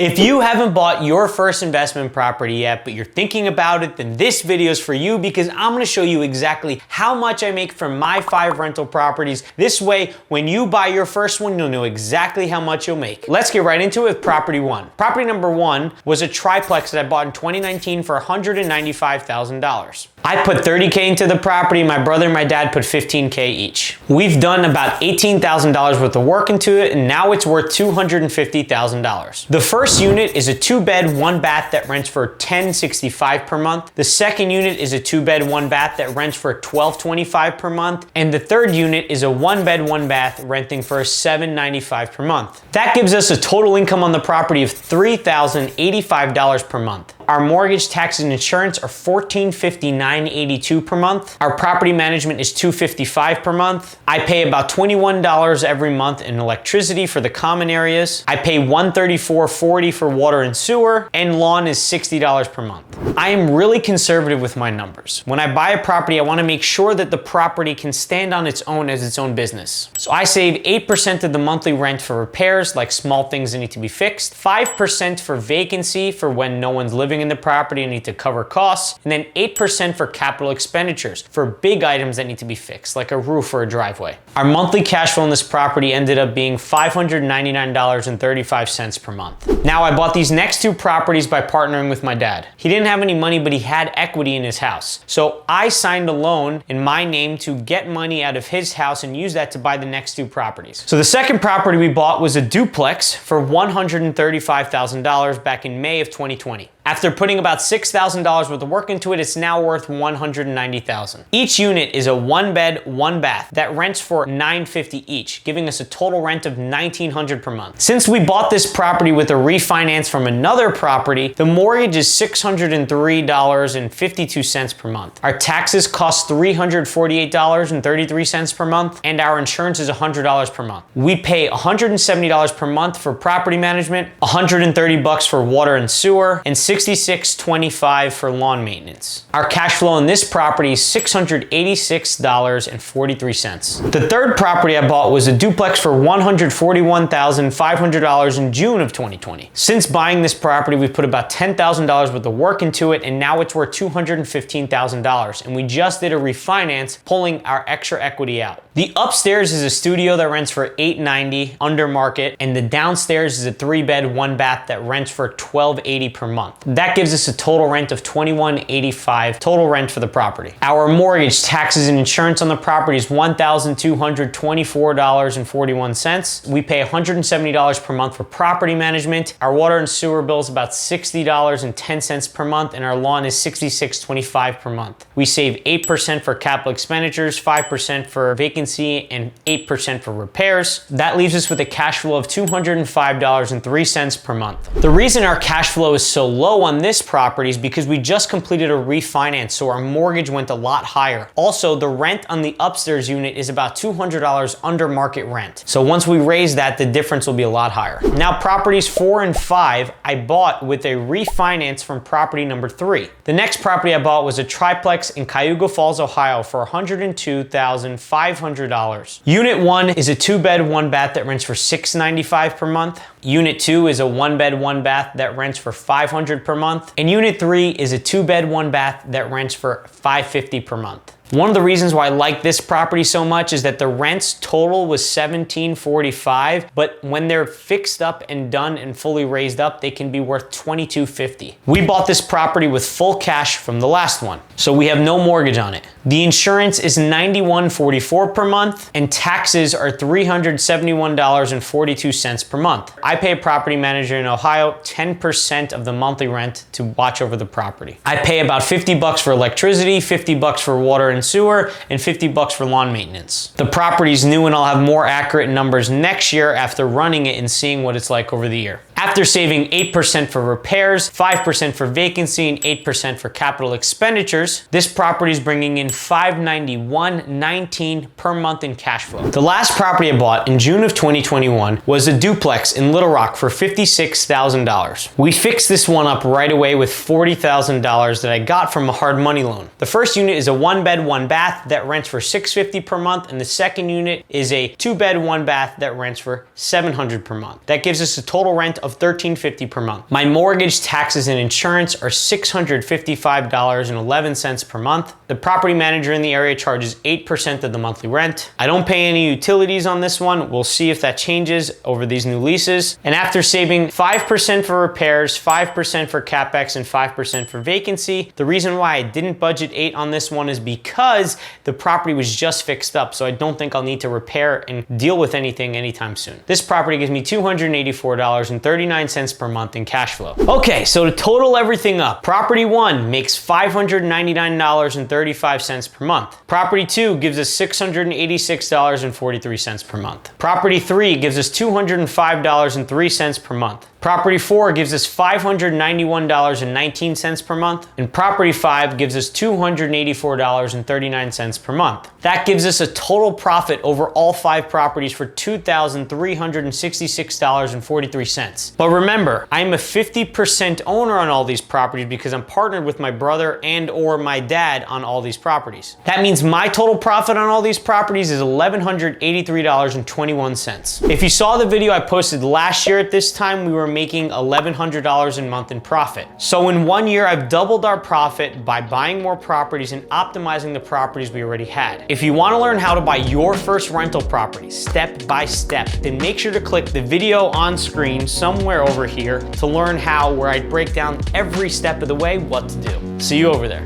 If you haven't bought your first investment property yet, but you're thinking about it, then this video is for you because I'm gonna show you exactly how much I make from my 5 rental properties. This way, when you buy your first one, you'll know exactly how much you'll make. Let's get right into it with property 1. Property number 1 was a triplex that I bought in 2019 for $195,000. I put $30K into the property, my brother and my dad put $15K each. We've done about $18,000 worth of work into it, and now it's worth $250,000. The first unit is a 2-bed, 1-bath that rents for $10.65 per month. The second unit is a 2-bed, 1-bath that rents for $12.25 per month. And the third unit is a 1-bed, 1-bath renting for $7.95 per month. That gives us a total income on the property of $3,085 per month. Our mortgage, taxes, and insurance are $1,459.82 per month. Our property management is $255 per month. I pay about $21 every month in electricity for the common areas. I pay $134.40 for water and sewer, and lawn is $60 per month. I am really conservative with my numbers. When I buy a property, I want to make sure that the property can stand on its own as its own business. So I save 8% of the monthly rent for repairs, like small things that need to be fixed, 5% for vacancy for when no one's living in the property and need to cover costs, and then 8% for capital expenditures for big items that need to be fixed, like a roof or a driveway. Our monthly cash flow on this property ended up being $599.35 per month. Now, I bought these next 2 properties by partnering with my dad. He didn't have any money, but he had equity in his house. So I signed a loan in my name to get money out of his house and use that to buy the next 2 properties. So the second property we bought was a duplex for $135,000 back in May of 2020. After putting about $6,000 worth of work into it, it's now worth $190,000. Each unit is a 1-bed, 1-bath that rents for $950 each, giving us a total rent of $1,900 per month. Since we bought this property with a refinance from another property, the mortgage is $603.52 per month. Our taxes cost $348.33 per month, and our insurance is $100 per month. We pay $170 per month for property management, $130 for water and sewer, and $66.25 for lawn maintenance. Our cash flow on this property is $686.43. The third property I bought was a duplex for $141,500 in June of 2020. Since buying this property, we've put about $10,000 worth of work into it, and now it's worth $215,000. And we just did a refinance, pulling our extra equity out. The upstairs is a studio that rents for $890 under market, and the downstairs is a 3-bed, 1-bath that rents for $1,280 per month. That gives us a total rent of $2,185 total rent for the property. Our mortgage, taxes, and insurance on the property is $1,224.41. We pay $170 per month for property management. Our water and sewer bill is about $60.10 per month, and our lawn is $66.25 per month. We save 8% for capital expenditures, 5% for vacancy, and 8% for repairs. That leaves us with a cash flow of $205.03 per month. The reason our cash flow is so low on this property is because we just completed a refinance, so our mortgage went a lot higher. Also, the rent on the upstairs unit is about $200 under market rent. So once we raise that, the difference will be a lot higher. Now, properties 4 and 5, I bought with a refinance from property number 3. The next property I bought was a triplex in Cuyahoga Falls, Ohio for $102,500. Unit 1 is a 2-bed, 1-bath that rents for $695 per month. Unit 2 is a 1-bed, 1-bath that rents for $500 per month. And Unit 3 is a 2-bed, 1-bath that rents for $550 per month. One of the reasons why I like this property so much is that the rents total was $1,745, but when they're fixed up and done and fully raised up, they can be worth $2,250. We bought this property with full cash from the last one, so we have no mortgage on it. The insurance is $91.44 per month, and taxes are $371.42 per month. I pay a property manager in Ohio 10% of the monthly rent to watch over the property. I pay about $50 for electricity, $50 for water and sewer, and $50 for lawn maintenance. The property's new, and I'll have more accurate numbers next year after running it and seeing what it's like over the year. After saving 8% for repairs, 5% for vacancy, and 8% for capital expenditures, this property is bringing in $591.19 per month in cash flow. The last property I bought in June of 2021 was a duplex in Little Rock for $56,000. We fixed this one up right away with $40,000 that I got from a hard money loan. The first unit is a 1-bed, 1-bath that rents for $650 per month, and the second unit is a 2-bed, 1-bath that rents for $700 per month. That gives us a total rent of of $13.50 per month. My mortgage, taxes, and insurance are $655.11 per month. The property manager in the area charges 8% of the monthly rent. I don't pay any utilities on this one. We'll see if that changes over these new leases. And after saving 5% for repairs, 5% for CapEx, and 5% for vacancy, the reason why I didn't budget 8 on this one is because the property was just fixed up, so I don't think I'll need to repair and deal with anything anytime soon. This property gives me $284.39 per month in cash flow. Okay, so to total everything up, property 1 makes $599.35 per month. Property 2 gives us $686.43 per month. Property 3 gives us $205.03 per month. Property 4 gives us $591.19 per month, and property 5 gives us $284.39 per month. That gives us a total profit over all 5 properties for $2,366.43. But remember, I'm a 50% owner on all these properties because I'm partnered with my brother and or my dad on all these properties. That means my total profit on all these properties is $1,183.21. If you saw the video I posted last year at this time, we were making $1,100 a month in profit. So in 1 year, I've doubled our profit by buying more properties and optimizing the properties we already had. If you want to learn how to buy your first rental property step by step, then make sure to click the video on screen somewhere over here to learn how, where I break down every step of the way what to do. See you over there.